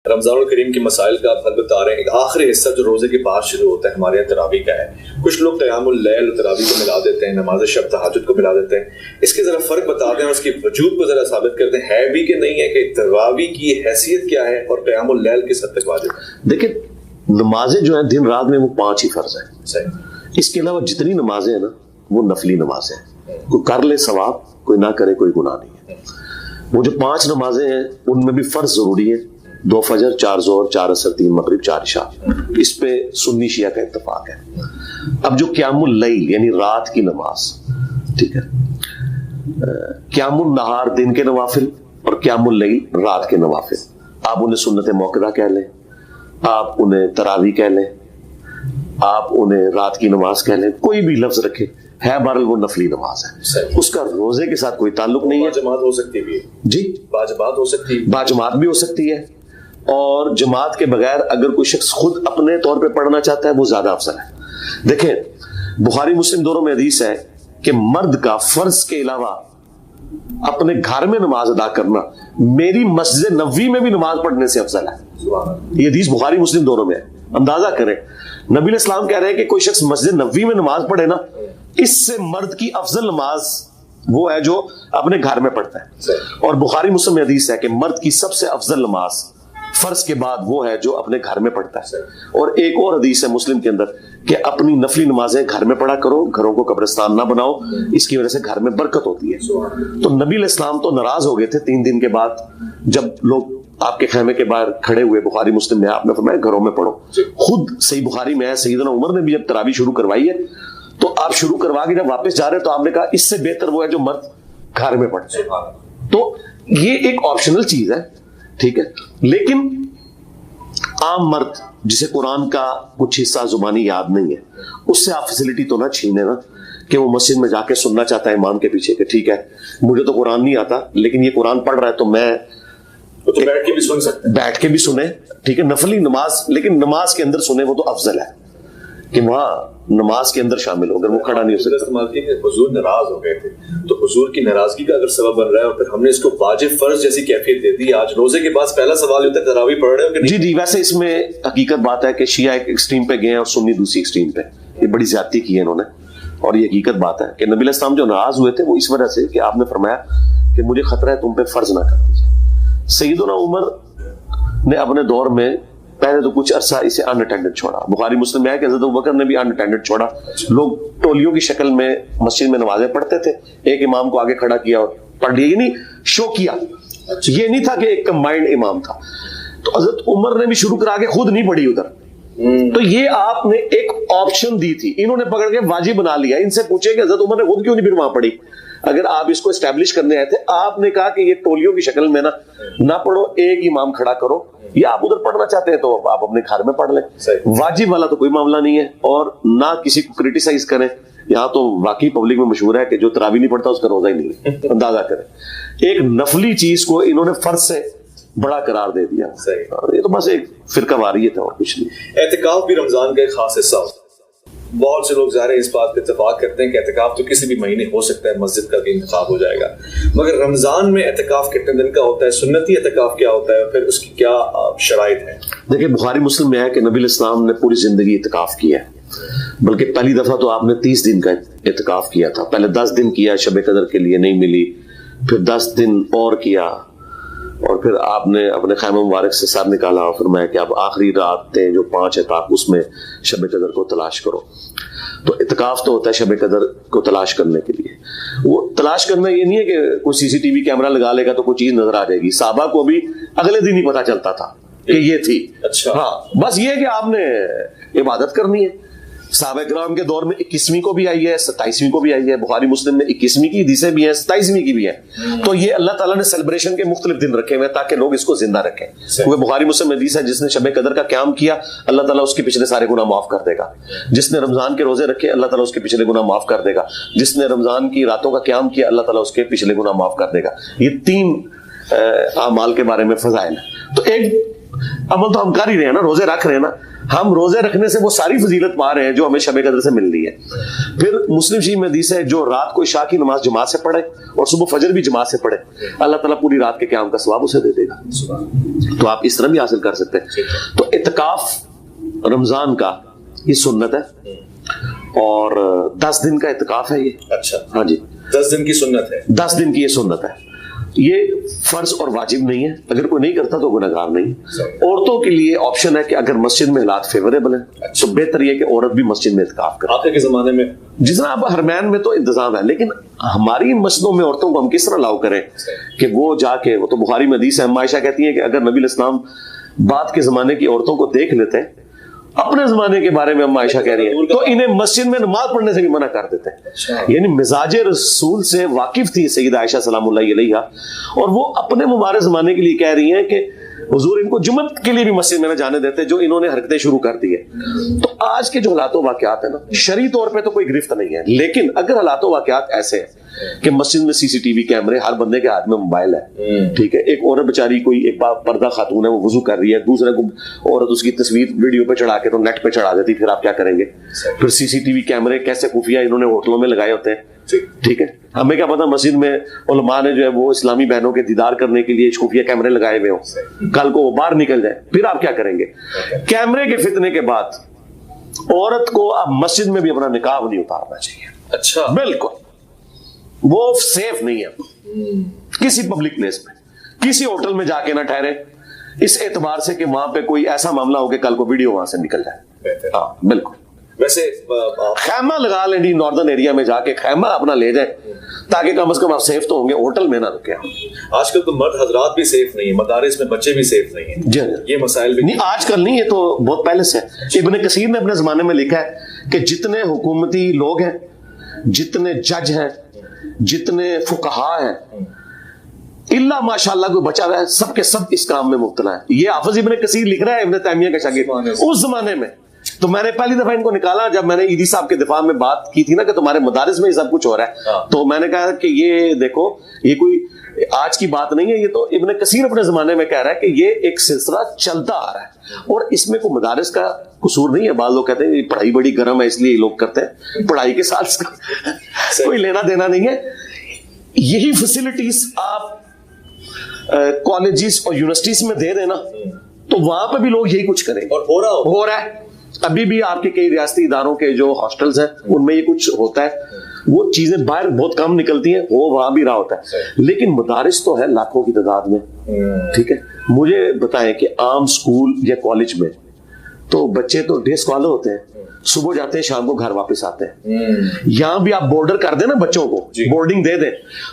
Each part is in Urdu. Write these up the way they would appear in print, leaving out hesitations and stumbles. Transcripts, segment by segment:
رمضان الکریم کے مسائل کا آپ حل بتا رہے ہیں. ایک آخری حصہ جو روزے کے بعد شروع ہوتا ہے ہمارے یہاں تراویح کا ہے. کچھ لوگ قیام اللیل تراویح کو ملا دیتے ہیں, نماز شب تہجد کو ملا دیتے ہیں. اس کے ذرا فرق بتا دیں اور اس کی وجود کو ذرا ثابت کر دیں, ہے بھی کہ نہیں ہے, کہ تراویح کی حیثیت کیا ہے اور قیام اللیل کس حد تک واجب ہے. دیکھیں نمازیں جو ہیں دن رات میں وہ 5 ہی فرض ہیں. صحیح. اس کے علاوہ جتنی نمازیں ہیں نا وہ نفلی نمازیں ہیں. کوئی کر لے ثواب, کوئی نہ کرے کوئی گناہ نہیں ہے. وہ جو 5 نمازیں ہیں ان میں بھی فرض ضروری ہے, 2 فجر, 4 ظہر, 4 عصر, 3 مغرب, 4 عشاء. اس پہ سنی شیعہ کا اتفاق ہے. اب جو قیام اللیل یعنی رات کی نماز, ٹھیک ہے, قیام النہار دن کے نوافل اور قیام اللیل رات کے نوافل, آپ انہیں سنت موقدہ کہہ لیں, آپ انہیں تراویح کہہ لیں, آپ انہیں رات کی نماز کہہ لیں, کوئی بھی لفظ رکھے, ہے بہرحال وہ نفلی نماز ہے. اس کا روزے کے ساتھ کوئی تعلق نہیں ہے. جماعت ہو سکتی ہے جی, باجماعت ہو سکتی ہے, باجماعت بھی ہو سکتی ہے, اور جماعت کے بغیر اگر کوئی شخص خود اپنے طور پہ پڑھنا چاہتا ہے وہ زیادہ افضل ہے. دیکھیں بخاری مسلم دونوں میں حدیث ہے کہ مرد کا فرض کے علاوہ اپنے گھر میں نماز ادا کرنا میری مسجد نبوی میں بھی نماز پڑھنے سے افضل ہے. یہ حدیث بخاری مسلم دونوں میں ہے. اندازہ کریں, نبی علیہ السلام کہہ رہے ہیں کہ کوئی شخص مسجد نبوی میں نماز پڑھے نا, اس سے مرد کی افضل نماز وہ ہے جو اپنے گھر میں پڑھتا ہے. اور بخاری مسلم میں حدیث ہے کہ مرد کی سب سے افضل نماز فرض کے بعد وہ ہے جو اپنے گھر میں پڑھتا ہے. اور ایک اور حدیث ہے مسلم کے اندر کہ اپنی نفلی نمازیں گھر میں پڑھا کرو, گھروں کو قبرستان نہ بناؤ, اس کی وجہ سے گھر میں برکت ہوتی ہے. تو نبی علیہ السلام تو ناراض ہو گئے تھے 3 دن کے بعد جب لوگ آپ کے خیمے کے باہر کھڑے ہوئے. بخاری مسلم میں آپ نے فرمایا گھروں میں پڑھو. خود صحیح بخاری میں ہے سیدنا عمر نے بھی جب تراویح شروع کروائی ہے تو آپ شروع کروا کے جب واپس جا رہے تو آپ نے کہا اس سے بہتر وہ ہے جو مرد گھر میں پڑھتے ہیں. تو یہ ایک آپشنل چیز ہے, ٹھیک ہے, لیکن عام مرد جسے قرآن کا کچھ حصہ زبانی یاد نہیں ہے, اس سے آپ فیسلٹی تو نہ چھینے نا کہ وہ مسجد میں جا کے سننا چاہتا ہے امام کے پیچھے کہ ٹھیک ہے مجھے تو قرآن نہیں آتا لیکن یہ قرآن پڑھ رہا ہے تو میں تو بیٹھ کے بھی سن سکتے ہیں, بیٹھ کے بھی سنیں, ٹھیک ہے, نفلی نماز, لیکن نماز کے اندر سنیں وہ تو افضل ہے کہ وہاں نماز کے اندر شامل ہو. اگر وہ کھڑا نہیں ہو سکتا. حضور ناراض ہو گئے تھے تو حضور کی ناراضگی کا اگر سبب بن رہا ہے اور پھر ہم نے اس کو واجب فرض جیسی کیفیت دے دی. آج روزے کے بعد پہلا سوال ہوتا ہے تراویح پڑھ رہے ہو کہ نہیں؟ جی ویسے اس میں حقیقت بات ہے کہ شیعہ ایک ایکسٹریم پہ گئے ہیں اور سنی دوسری ایکسٹریم پہ. یہ بڑی زیادتی کی ہے انہوں نے, اور یہ حقیقت بات ہے کہ نبی علیہ السلام جو ناراض ہوئے تھے وہ اس وجہ سے کہ آپ نے فرمایا کہ مجھے خطرہ ہے تم پہ فرض نہ کر دیجیے. سیدنا عمر نے اپنے دور میں پہلے تو کچھ عرصہ اسے ان اٹینڈڈ چھوڑا. بخاری مسلم میں ہے کہ حضرت ابوبکر نے بھی ان اٹینڈڈ چھوڑا. لوگ ٹولیوں کی شکل میں مسجد میں نمازیں پڑھتے تھے, ایک امام کو آگے کھڑا کیا اور پڑھ لیا, یہ نہیں شو کیا, یہ نہیں تھا کہ ایک کمبائنڈ امام تھا. تو حضرت عمر نے بھی شروع کرا کے خود نہیں پڑھی ادھر. تو یہ آپ نے ایک آپشن دی تھی, انہوں نے پکڑ کے واجب بنا لیا. ان سے پوچھے کہ حضرت عمر نے خود کیوں نہیں پھر وہاں پڑھی. اگر آپ اس کو اسٹیبلش کرنے آئے تھے آپ نے کہا کہ یہ ٹولیوں کی شکل میں نہ پڑھو, ایک امام کھڑا کرو, یا آپ ادھر پڑھنا چاہتے ہیں تو آپ اپنے گھر میں پڑھ لیں. واجب والا تو کوئی معاملہ نہیں ہے, اور نہ کسی کو کرٹیسائز کریں. یہاں تو واقعی پبلک میں مشہور ہے کہ جو تراویح نہیں پڑھتا اس کا روزہ ہی نہیں ہے. اندازہ کریں ایک نفلی چیز کو انہوں نے فرض سے بڑا قرار دے دیا. یہ تو بس ایک فرقہ واریت ہے اور کچھ نہیں. اعتکاف بھی رمضان کا ایک خاص حصہ ہوتا ہے. بہت سے لوگ ظاہر اس بات پہ اتفاق کرتے ہیں کہ اعتکاف تو کسی بھی مہینے ہو سکتا ہے, مسجد کا بھی انتخاب ہو جائے گا, مگر رمضان میں اعتکاف کتنے دن کا ہوتا ہے, سنتی اعتکاف کیا ہوتا ہے, اور پھر اس کی کیا شرائط ہیں؟ دیکھیں بخاری مسلم میں ہے کہ نبی علیہ السلام نے پوری زندگی اعتکاف کیا ہے, بلکہ پہلی دفعہ تو آپ نے 30 دن کا اعتکاف کیا تھا. پہلے 10 دن کیا شب قدر کے لیے نہیں ملی, پھر 10 دن اور کیا, اور پھر آپ نے اپنے خیمہ مبارک سے سر نکالا اور فرمایا کہ اب آخری رات تھے جو 5 ہے آپ اس میں شب قدر کو تلاش کرو. تو اعتکاف تو ہوتا ہے شب قدر کو تلاش کرنے کے لیے. وہ تلاش کرنا یہ نہیں ہے کہ کوئی سی سی ٹی وی کیمرہ لگا لے گا تو کوئی چیز نظر آ جائے گی. صحابہ کو بھی اگلے دن ہی پتا چلتا تھا کہ یہ تھی. اچھا ہاں, بس یہ ہے کہ آپ نے عبادت کرنی ہے. صحابہ کرام کے دور میں 21ویں کو بھی آئی ہے, 27ویں کو بھی آئی ہے. بخاری مسلم میں 21ویں کی حدیثیں بھی ہیں, 27ویں کی بھی ہیں. تو یہ اللہ تعالیٰ نے سیلیبریشن کے مختلف دن رکھے ہوئے تاکہ لوگ اس کو زندہ رکھیں. کیونکہ بخاری مسلم میں حدیث ہے جس نے شب قدر کا قیام کیا اللہ تعالیٰ اس کے پچھلے سارے گناہ معاف کر دے گا. جس نے رمضان کے روزے رکھے اللہ تعالیٰ اس کے پچھلے گناہ معاف کر دے گا. جس نے رمضان کی راتوں کا قیام کیا اللہ تعالیٰ اس کے پچھلے گناہ معاف کر دے گا. یہ 3 اعمال کے بارے میں فضائل ہیں. تو ایک عمل تو ہم کر ہی رہے ہیں نا, روزے رکھ رہے ہیں نا, ہم روزے رکھنے سے وہ ساری فضیلت پا رہے ہیں جو ہمیں شب قدر سے مل رہی ہے. پھر مسلم شریف میں حدیث ہے جو رات کو عشاء کی نماز جماعت سے پڑھے اور صبح فجر بھی جماعت سے پڑھے, اللہ تعالیٰ پوری رات کے قیام کا ثواب اسے دے دے گا. تو آپ اس طرح بھی حاصل کر سکتے ہیں. تو اعتکاف رمضان کا یہ سنت ہے اور 10 دن کا اعتکاف ہے یہ. اچھا, ہاں جی 10 دن کی سنت ہے. 10 دن کی یہ سنت ہے. یہ فرض اور واجب نہیں ہے, اگر کوئی نہیں کرتا تو گناہ گار نہیں. عورتوں کے لیے آپشن ہے کہ اگر مسجد میں حالات فیوریبل ہیں تو بہتر یہ کہ عورت بھی مسجد میں اعتکاف کرے. آپ کے زمانے میں جس طرح اب حرمین میں تو انتظام ہے, لیکن ہماری مسجدوں میں عورتوں کو ہم کس طرح الاؤ کریں کہ وہ جا کے, وہ تو بخاری میں حدیث ہے, عائشہ کہتی ہیں کہ اگر نبی علیہ السلام بعد کے زمانے کی عورتوں کو دیکھ لیتے ہیں, اپنے زمانے کے بارے میں ہم عائشہ کہہ رہی ہیں, تو انہیں مسجد میں نماز پڑھنے سے بھی منع کر دیتے ہیں. یعنی مزاج رسول سے واقف تھی سیدہ عائشہ سلام اللہ علیہ, اور وہ اپنے مبارک زمانے کے لیے کہہ رہی ہیں کہ حضور ان کو جمعہ کے لیے بھی مسجد میں نہ جانے دیتے جو انہوں نے حرکتیں شروع کر دی ہے. تو آج کے جو حالات و واقعات ہیں نا, شرعی طور پہ تو کوئی گرفت نہیں ہے, لیکن اگر حالات و واقعات ایسے ہیں کہ مسجد میں سی سی ٹی وی کیمرے, ہر بندے کے ہاتھ میں موبائل ہے, ٹھیک ہے, ایک عورت بیچاری کوئی ایک پردہ خاتون ہے وہ وضو کر رہی ہے, دوسرے کو عورت اس کی تصویر ویڈیو پہ چڑھا کے تو نیٹ پہ چڑھا دیتی, پھر آپ کیا کریں گے؟ پھر سی سی ٹی وی کیمرے کیسے خفیہ انہوں نے ہوٹلوں میں لگائے ہوتے ہیں, ٹھیک ہے, ہمیں کیا پتا مسجد میں علماء نے جو ہے وہ اسلامی بہنوں کے دیدار کرنے کے لیے خفیہ کیمرے لگائے ہوئے ہوں, کل کو وہ باہر نکل جائے, پھر آپ کیا کریں گے؟ کیمرے کے فتنے کے بعد عورت کو اب مسجد میں بھی اپنا نقاب نہیں اتارنا چاہیے. اچھا, بالکل وہ سیف نہیں ہے کسی پبلک پلیس میں, کسی ہوٹل میں جا کے نہ ٹھہرے اس اعتبار سے کہ وہاں پہ کوئی ایسا معاملہ ہو کہ کل کو ویڈیو وہاں سے نکل جائے. ہاں بالکل. ویسے خیمہ لگا لیں جی, ناردرن ایریا میں جا کے خیمہ اپنا لے جائیں تاکہ کم از کم آپ سیف تو ہوں گے, ہوٹل میں نہ رکیں. آج کل تو مرد حضرات بھی سیف نہیں ہیں, مدارس میں بچے بھی سیف نہیں ہیں. جی یہ مسائل بھی نہیں آج کل نہیں, یہ تو بہت پہلے سے. ابن کثیر نے اپنے زمانے میں لکھا ہے کہ جتنے حکومتی لوگ ہیں, جتنے جج ہیں, جتنے فقہا ہیں, اللہ ماشاءاللہ کوئی بچا رہا ہے, سب کے سب اس کام میں مبتلا ہے. یہ حافظ ابن کثیر لکھ رہا ہے, ابن تیمیہ کا شاگرد اس زمانے میں. تو میں نے پہلی دفعہ ان کو نکالا جب میں نے عیدی صاحب کے دفاع میں بات کی تھی نا کہ تمہارے مدارس میں یہ سب کچھ ہو رہا ہے, تو میں نے کہا کہ یہ دیکھو یہ کوئی آج کی بات نہیں ہے, یہ تو ابن کثیر اپنے زمانے میں کہہ رہا ہے کہ یہ ایک سلسلہ چلتا آ رہا ہے اور اس میں کوئی مدارس کا قصور نہیں ہے. بعض لوگ کہتے ہیں پڑھائی بڑی گرم ہے اس لیے یہ لوگ کرتے ہیں, پڑھائی کے ساتھ کوئی لینا دینا نہیں ہے. یہی فیسلٹیز آپ کالجز اور یونیورسٹیز میں دے دینا تو وہاں پہ بھی لوگ یہی کچھ کریں, اور ہو رہا ہے. ابھی بھی آپ کے کئی ریاستی اداروں کے جو ہاسٹلز ہیں ان میں یہ کچھ ہوتا ہے, وہ چیزیں باہر بہت کم نکلتی ہیں, وہ وہاں بھی رہا ہوتا ہے. لیکن مدارس تو ہے لاکھوں کی تعداد میں, ٹھیک ہے. مجھے بتائیں کہ عام اسکول یا کالج میں تو بچے تو ڈے اسکالر ہوتے ہیں, صبح جاتے ہیں شام کو گھر واپس آتے ہیں. یہاں بھی آپ بورڈر کر دیں نا بچوں کو, بورڈنگ دے دیں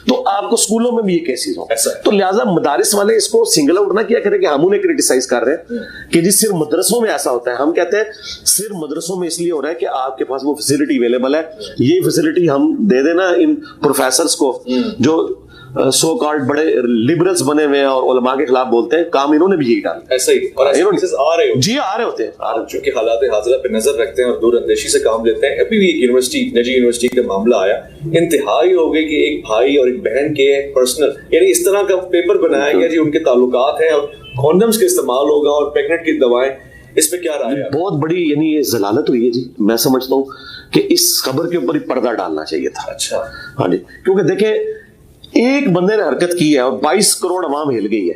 تو آپ کو اسکولوں میں بھی یہ کیسز ہوں. تو لہٰذا مدارس والے اس کو سنگل آؤٹ نہ کیا کریں کہ ہم انہیں کرٹیسائز کر رہے ہیں کہ جی صرف مدرسوں میں ایسا ہوتا ہے. ہم کہتے ہیں صرف مدرسوں میں اس لیے ہو رہا ہے کہ آپ کے پاس وہ فیسلٹی اویلیبل ہے, یہ فیسلٹی ہم دے دینا ان پروفیسرز کو جو سو کارڈ بڑے لبرلز بنے ہوئے ہیں اور علماء کے خلاف بولتے ہیں, کام انہوں نے بھی یہی ڈالا. ایسا ہی اور جی آ رہے ہوتے ہیں چونکہ حالات حاضرہ پہ نظر رکھتے ہیں اور دور اندیشی سے کام لیتے ہیں. ابھی بھی ایک یونیورسٹی, نجی یونیورسٹی کا معاملہ آیا, انتہائی ہو گئی کہ ایک بھائی اور ایک بہن کے پرسنل یعنی اس طرح کا پیپر بنایا گیا جی ان کے تعلقات ہیں اور کونڈمز کا استعمال ہوگا اور پیگنٹ کی دوائیں. اس پہ کیا رائے ہے؟ بہت بڑی یعنی یہ ضلالت ہوئی ہے جی. میں سمجھتا ہوں کہ اس خبر کے اوپر پردہ ڈالنا چاہیے تھا. اچھا ہاں جی, کیونکہ دیکھیں ایک بندے نے حرکت کی ہے اور 22 کروڑ عوام ہل گئی ہے,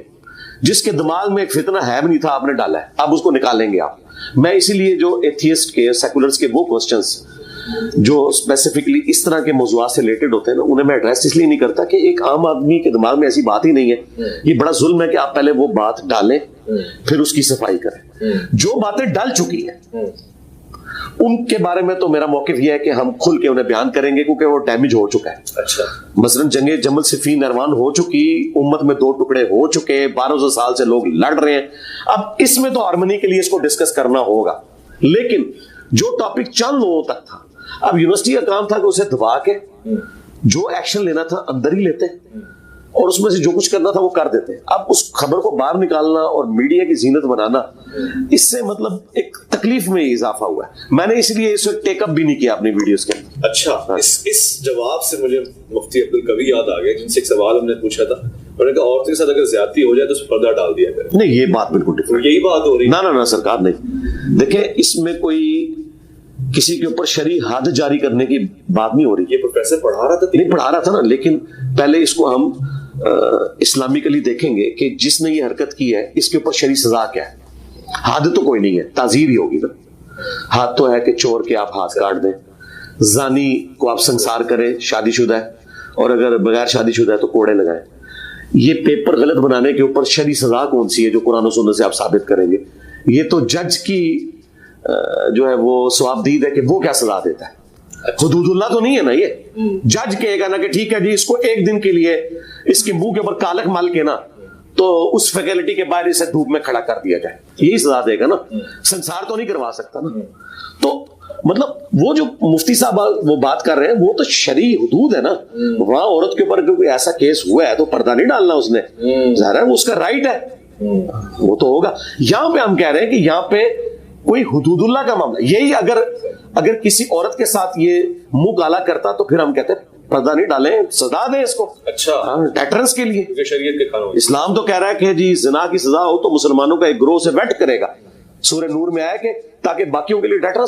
جس کے دماغ میں ایک فتنہ ہے بھی نہیں تھا, آپ نے ڈالا ہے, اب اس کو نکالیں گے آپ. میں اسی لیے جو ایتھیسٹ کے سیکولرز کے وہ کوسچنز جو اسپیسیفکلی اس طرح کے موضوعات سے ریلیٹڈ ہوتے ہیں نا, انہیں میں ایڈریس اس لیے نہیں کرتا کہ ایک عام آدمی کے دماغ میں ایسی بات ہی نہیں ہے. یہ بڑا ظلم ہے کہ آپ پہلے وہ بات ڈالیں پھر اس کی صفائی کریں. جو باتیں ڈل چکی ہیں ان کے بارے میں تو میرا موقف یہ ہے کہ ہم کھل کے انہیں بیان کریں گے کیونکہ وہ ڈیمیج ہو چکا ہے. اچھا, مثلا جنگ جمل صفین نروان ہو چکی, امت میں 2 ٹکڑے ہو چکے, 1200 سال سے لوگ لڑ رہے ہیں. اب اس میں تو ہارمنی کے لیے اس کو ڈسکس کرنا ہوگا, لیکن جو ٹاپک چند لوگوں تک تھا, اب یونیورسٹی کا کام تھا کہ اسے دبا کے جو ایکشن لینا تھا اندر ہی لیتے اور اس میں سے جو کچھ کرنا تھا وہ کر دیتے. اب اس خبر کو باہر نکالنا اور میڈیا کی زینت بنانا, اس سے مطلب ایک تکلیف میں اضافہ ہوا ہے. میں نے اس لیے اس وقت ٹیک اپ بھی نہیں کیا اپنی ویڈیوز کے. اچھا, اس جواب سے مجھے مفتی عبدالقوی یاد آ گیا جن سے ایک سوال ہم نے پوچھا تھا. انہوں نے کہا عورتوں کے ساتھ اگر زیادتی ہو جائے تو اس پر پردہ ڈال دیا کرے. نہیں، یہ بات بالکل ڈفرینٹ. یہی بات ہو رہی ہے. نہ سرکار نہیں. دیکھیں اس میں کوئی کسی کے اوپر شرعی حد جاری کرنے کی بات نہیں ہو رہی. یہ پروفیسر پڑھا رہا تھا. نہیں پڑھا رہا تھا نا، لیکن پہلے اس کو ہم اسلامکلی دیکھیں گے کہ جس نے یہ حرکت کی ہے اس کے اوپر شرعی سزا کیا ہے. حد تو کوئی نہیں ہے، تعزیر ہی ہوگی نا. حد تو ہے کہ چور کے آپ ہاتھ کاٹ دیں، زانی کو آپ سنسار کریں، شادی شدہ ہے، اور اگر بغیر شادی شدہ ہے تو کوڑے لگائیں. یہ پیپر غلط بنانے کے اوپر شرعی سزا کون سی ہے جو قرآن و سنت سے آپ ثابت کریں گے؟ یہ تو جج کی جو ہے وہ ثوابدید ہے کہ وہ کیا سزا دیتا ہے. حدود اللہ تو نہیں ہے نا. یہ جج کہے گا نا کہ ٹھیک ہے جی اس کو ایک دن کے لیے اس کے منہ کے اوپر کالک مال کے نا تو اس فیکلٹی کے باہر اسے دھوپ میں کھڑا کر دیا جائے، یہی سزا دے گا نا. سنسار تو نہیں کروا سکتا نا. تو مطلب وہ جو مفتی صاحب وہ بات کر رہے ہیں وہ تو شرعی حدود ہے نا. وہاں عورت کے اوپر کوئی ایسا کیس ہوا ہے تو پردہ نہیں ڈالنا اس نے، ظاہر ہے وہ اس کا رائٹ ہے، وہ تو ہوگا. یہاں پہ ہم کہہ رہے ہیں کہ یہاں پہ کوئی حدود اللہ کا معاملہ یہی اگر کسی عورت کے ساتھ یہ منہ کالا کرتا تو پھر ہم کہتے ہیں پردہ نہیں ڈالیں، سزا دیں اس کو. اچھا، ڈیٹرنس کے لیے شریعت کے قانون. اسلام تو کہہ رہا ہے کہ جی زنا کی سزا ہو تو مسلمانوں کا ایک گروہ سے ویٹ کرے گا. سورہ نور میں آیا کہ تاکہ باقیوں کے لیے ڈیٹرنس